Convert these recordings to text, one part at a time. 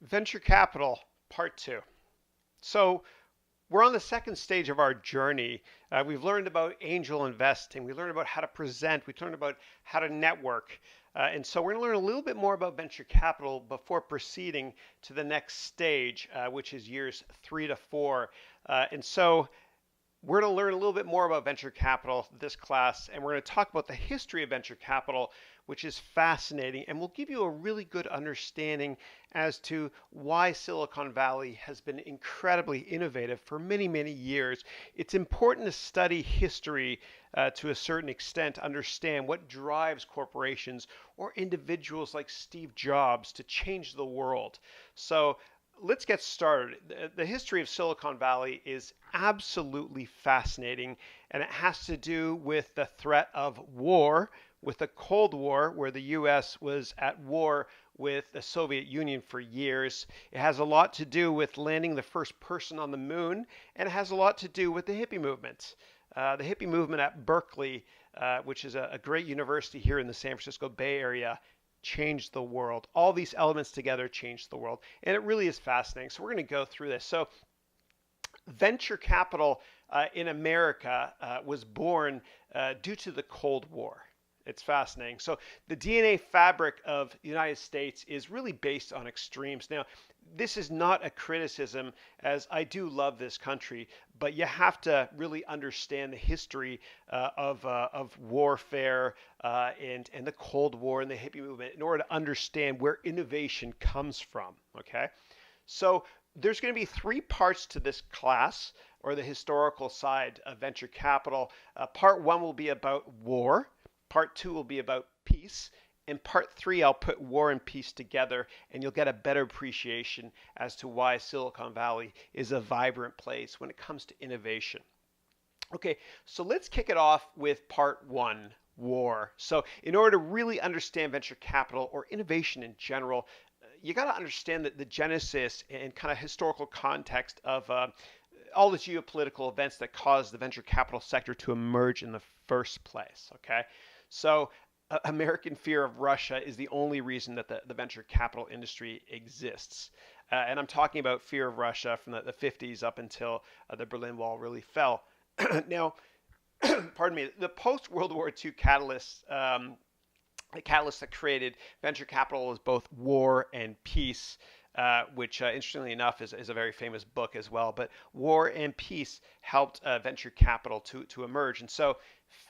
Venture capital, part two. So, we're on the second stage of our journey. We've learned about angel investing. We learned about how to present. We learned about how to network. And so, we're going to learn a little bit more about venture capital before proceeding to the next stage, which is years 3 to 4. And so, we're going to learn a little bit more about venture capital this class, and we're going to talk about the history of venture capital, which is fascinating, and we'll give you a really good understanding as to why Silicon Valley has been incredibly innovative for many, many years. It's important to study history to a certain extent, to understand what drives corporations or individuals like Steve Jobs to change the world. So let's get started. The history of Silicon Valley is absolutely fascinating, and it has to do with the threat of war, with the Cold War, where the US was at war with the Soviet Union for years. It has a lot to do with landing the first person on the moon, and it has a lot to do with the hippie movement. The hippie movement at Berkeley, which is a great university here in the San Francisco Bay Area, changed the world. All these elements together changed the world. And it really is fascinating. So we're going to go through this. So venture capital in America was born due to the Cold War. It's fascinating. So the DNA fabric of the United States is really based on extremes. Now, this is not a criticism, as I do love this country, but you have to really understand the history of warfare and the Cold War and the hippie movement in order to understand where innovation comes from. Okay, so there's going to be three parts to this class, or the historical side of venture capital. Part one will be about war. Part two will be about peace. In part three, I'll put war and peace together, and you'll get a better appreciation as to why Silicon Valley is a vibrant place when it comes to innovation. Okay, so let's kick it off with part one, war. So, in order to really understand venture capital or innovation in general, you got to understand that the genesis and kind of historical context of all the geopolitical events that caused the venture capital sector to emerge in the first place. Okay, so American fear of Russia is the only reason that the venture capital industry exists. And I'm talking about fear of Russia from the 50s up until the Berlin Wall really fell. Now, pardon me, the post World War II catalysts, the catalyst that created venture capital is both war and peace. Which, interestingly enough, is a very famous book as well. But war and peace helped venture capital to emerge. And so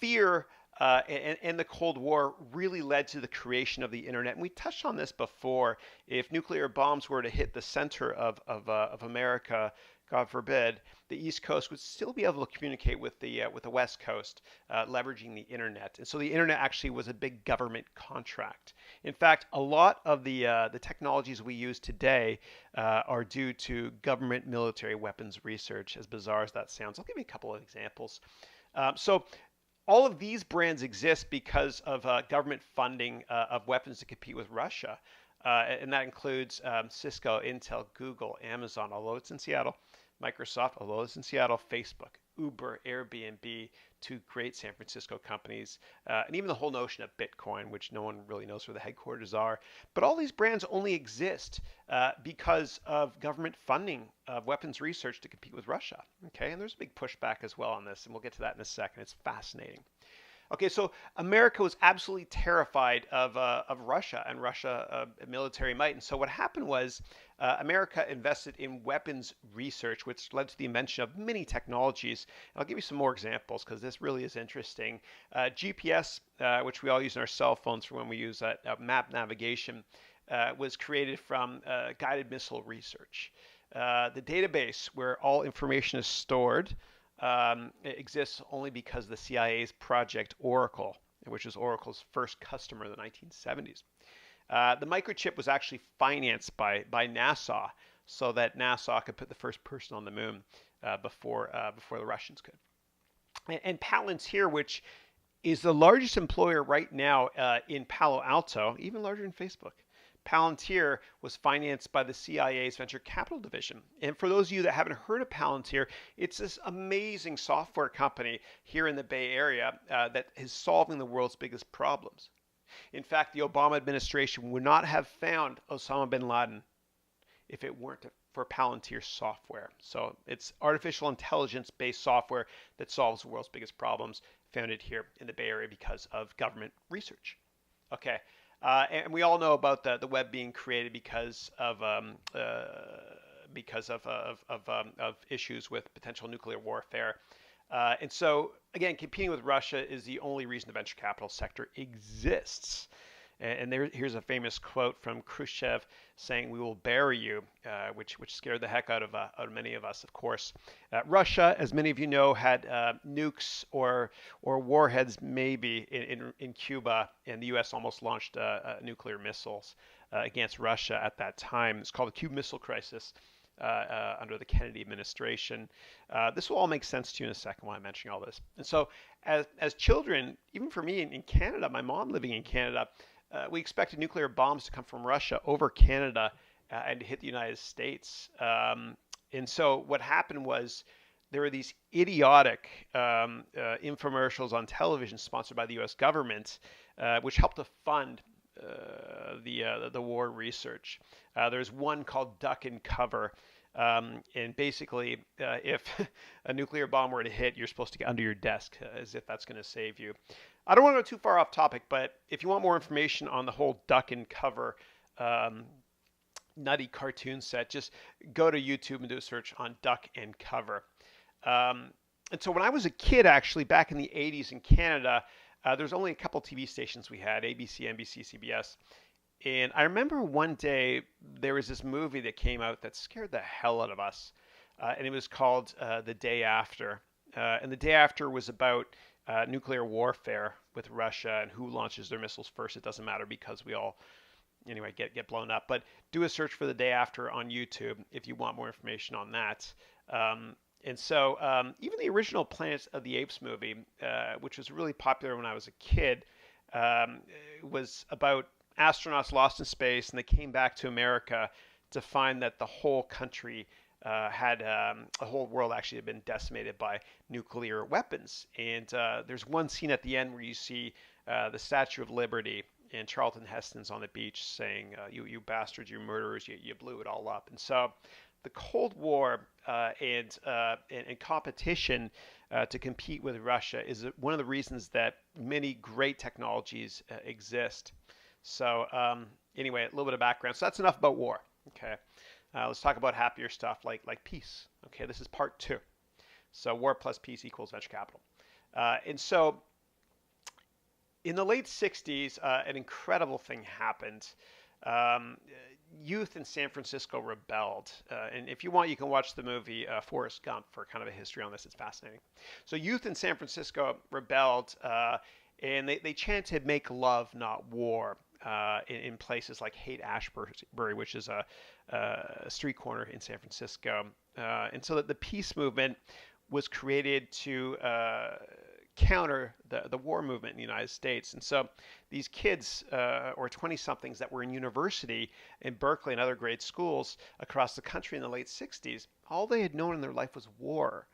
fear and the Cold War really led to the creation of the internet. And we touched on this before. If nuclear bombs were to hit the center of America, God forbid, the East Coast would still be able to communicate with the West Coast, leveraging the internet. And so the internet actually was a big government contract. In fact, a lot of the technologies we use today are due to government military weapons research, as bizarre as that sounds. I'll give you a couple of examples. So all of these brands exist because of government funding of weapons to compete with Russia. And that includes Cisco, Intel, Google, Amazon, although it's in Seattle, Microsoft, although it's in Seattle, Facebook, Uber, Airbnb, two great San Francisco companies, and even the whole notion of Bitcoin, which no one really knows where the headquarters are. But all these brands only exist because of government funding of weapons research to compete with Russia. Okay, and there's a big pushback as well on this, and we'll get to that in a second. It's fascinating. Okay, so America was absolutely terrified of Russia and Russia military might. And so what happened was America invested in weapons research, which led to the invention of many technologies. And I'll give you some more examples because this really is interesting. GPS, which we all use in our cell phones for when we use map navigation, was created from guided missile research. The database where all information is stored it exists only because of the CIA's Project Oracle, which was Oracle's first customer in the 1970s. The microchip was actually financed by NASA so that NASA could put the first person on the moon before the Russians could. And Palantir, which is the largest employer right now in Palo Alto, even larger than Facebook. Palantir was financed by the CIA's venture capital division. And for those of you that haven't heard of Palantir, it's this amazing software company here in the Bay Area that is solving the world's biggest problems. In fact, the Obama administration would not have found Osama bin Laden if it weren't for Palantir software. So it's artificial intelligence-based software that solves the world's biggest problems, founded here in the Bay Area because of government research. Okay, and we all know about the web being created because of issues with potential nuclear warfare. And so, again, competing with Russia is the only reason the venture capital sector exists. And here's a famous quote from Khrushchev saying, "We will bury you," which scared the heck out of many of us, of course. Russia, as many of you know, had nukes or warheads maybe in Cuba, and the U.S. almost launched nuclear missiles against Russia at that time. It's called the Cuban Missile Crisis. Under the Kennedy administration. This will all make sense to you in a second while I'm mentioning all this. And so as children, even for me in Canada, my mom living in Canada, we expected nuclear bombs to come from Russia over Canada and to hit the United States. And so what happened was there were these idiotic infomercials on television sponsored by the U.S. government, which helped to fund the war research. There's one called Duck and Cover, and basically, if a nuclear bomb were to hit, you're supposed to get under your desk, as if that's going to save you. I don't want to go too far off topic, but if you want more information on the whole Duck and Cover nutty cartoon set, just go to YouTube and do a search on Duck and Cover. And so when I was a kid, actually, back in the 80s in Canada, there's only a couple TV stations we had, ABC, NBC, CBS. And I remember one day there was this movie that came out that scared the hell out of us. And it was called The Day After. And The Day After was about nuclear warfare with Russia and who launches their missiles first. It doesn't matter because we all, anyway, get blown up. But do a search for The Day After on YouTube if you want more information on that. And so even the original Planet of the Apes movie, which was really popular when I was a kid, was about astronauts lost in space, and they came back to America to find that the whole country the whole world actually had been decimated by nuclear weapons. And there's one scene at the end where you see the Statue of Liberty, and Charlton Heston's on the beach saying, you bastards, you murderers, you blew it all up. And so the Cold War and competition to compete with Russia is one of the reasons that many great technologies exist. So anyway, a little bit of background. So that's enough about war. Okay, let's talk about happier stuff like peace. Okay, this is part 2. So war plus peace equals venture capital. And so in the late 60s, an incredible thing happened. Youth in San Francisco rebelled. And if you want, you can watch the movie Forrest Gump for kind of a history on this. It's fascinating. So youth in San Francisco rebelled, and they chanted, "Make love, not war," in places like Haight-Ashbury, which is a street corner in San Francisco. And so that the peace movement was created to counter the war movement in the United States. And so these kids, or 20-somethings that were in university in Berkeley and other great schools across the country in the late 60s, all they had known in their life was war.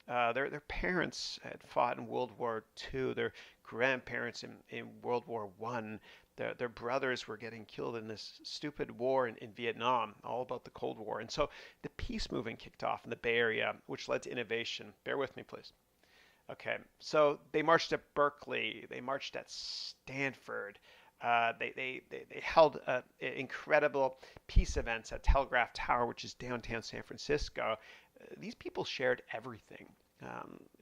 Their parents had fought in World War II, their grandparents in World War I. Their brothers were getting killed in this stupid war in Vietnam, all about the Cold War. And so the peace movement kicked off in the Bay Area, which led to innovation. Bear with me, please. Okay, so they marched at Berkeley, they marched at Stanford, they held incredible peace events at Telegraph Tower, which is downtown San Francisco. These people shared everything.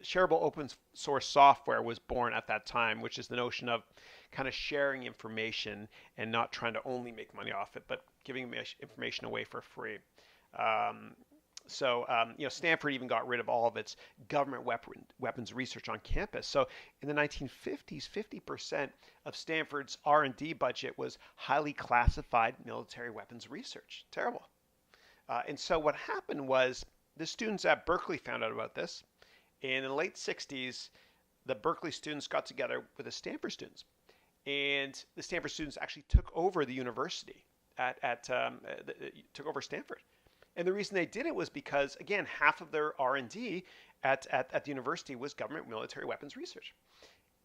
Shareable open source software was born at that time, which is the notion of kind of sharing information and not trying to only make money off it, but giving information away for free. So Stanford even got rid of all of its government weapons research on campus. So in the 1950s, 50% of Stanford's R&D budget was highly classified military weapons research. Terrible. And so what happened was the students at Berkeley found out about this. And in the late 60s, the Berkeley students got together with the Stanford students. And the Stanford students actually took over the university, took over Stanford. And the reason they did it was because, again, half of their R&D at the university was government military weapons research.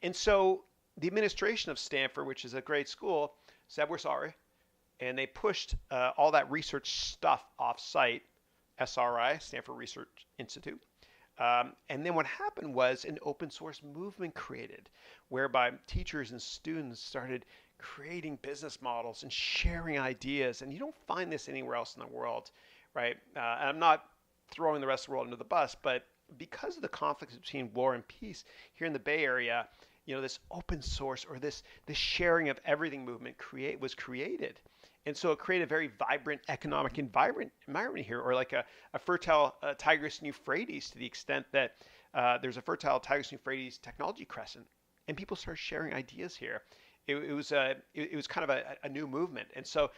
And so the administration of Stanford, which is a great school, said, "We're sorry. and they pushed all that research stuff off-site, SRI, Stanford Research Institute. And then what happened was an open source movement created, whereby teachers and students started creating business models and sharing ideas. And you don't find this anywhere else in the world, right? And I'm not throwing the rest of the world under the bus, but because of the conflicts between war and peace here in the Bay Area, this open source or this sharing of everything movement was created. And so it created a very vibrant economic environment here, or like a fertile Tigris and Euphrates, to the extent that there's a fertile Tigris and Euphrates technology crescent, and people started sharing ideas here. It was kind of a new movement, and so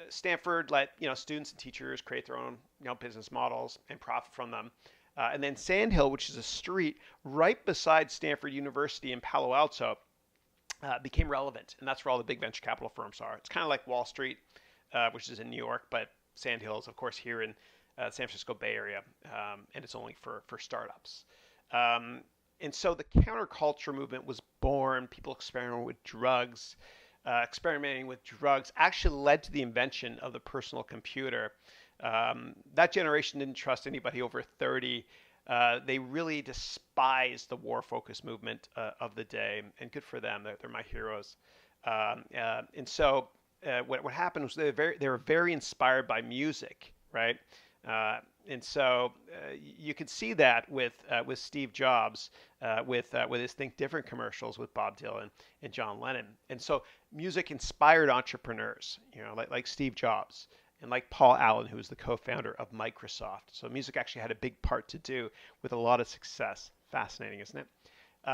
Stanford let students and teachers create their own business models and profit from them. And then Sandhill, which is a street right beside Stanford University in Palo Alto, became relevant, and that's where all the big venture capital firms are. It's kind of like Wall Street, which is in New York, but Sandhill is, of course, here in San Francisco Bay Area, and it's only for startups. And so the counterculture movement was born. People experimenting with drugs. Experimenting with drugs actually led to the invention of the personal computer. That generation didn't trust anybody over 30. They really despised the war-focused movement of the day, and good for them. They're my heroes. And so what happened was they were very inspired by music, right? And so you could see that with Steve Jobs, with his Think Different commercials with Bob Dylan and John Lennon. And so music inspired entrepreneurs, like Steve Jobs and like Paul Allen, who was the co-founder of Microsoft. So music actually had a big part to do with a lot of success. Fascinating, isn't it?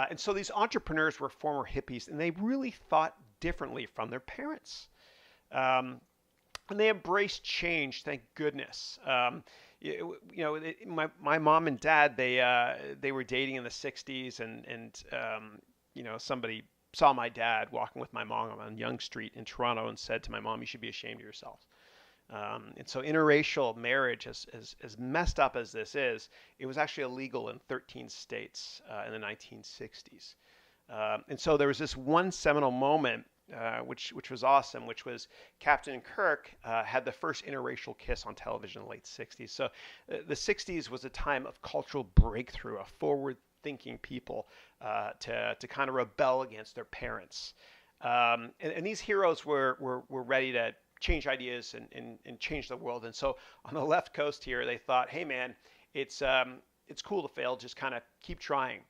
And so these entrepreneurs were former hippies, and they really thought differently from their parents. And they embraced change, thank goodness. My mom and dad, they were dating in the 60s, and somebody saw my dad walking with my mom on Yonge Street in Toronto and said to my mom, "You should be ashamed of yourself." And so interracial marriage, as messed up as this is, it was actually illegal in 13 states in the 1960s. And so there was this one seminal moment, which was awesome, which was Captain Kirk had the first interracial kiss on television in the late 60s. So the 60s was a time of cultural breakthrough, a forward-thinking people to kind of rebel against their parents. And these heroes were ready to change ideas and change the world. And so on the left coast here, they thought, hey man, it's cool to fail. Just kind of keep trying.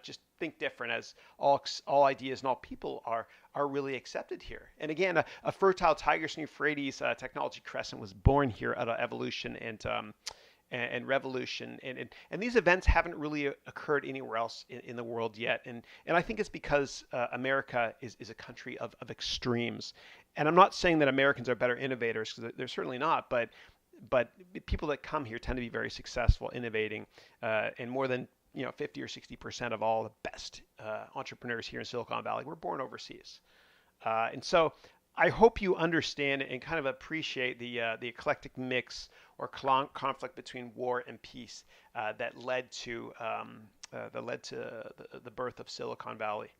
Just think different, as all ideas and all people are really accepted here. And again, a fertile Tigris and Euphrates technology crescent was born here out of evolution and revolution. And these events haven't really occurred anywhere else in the world yet. And I think it's because America is a country of extremes. And I'm not saying that Americans are better innovators, because they're certainly not, but people that come here tend to be very successful innovating, and more than 50 or 60% of all the best entrepreneurs here in Silicon Valley were born overseas. And so I hope you understand and kind of appreciate the eclectic mix or conflict between war and peace that led to the birth of Silicon Valley.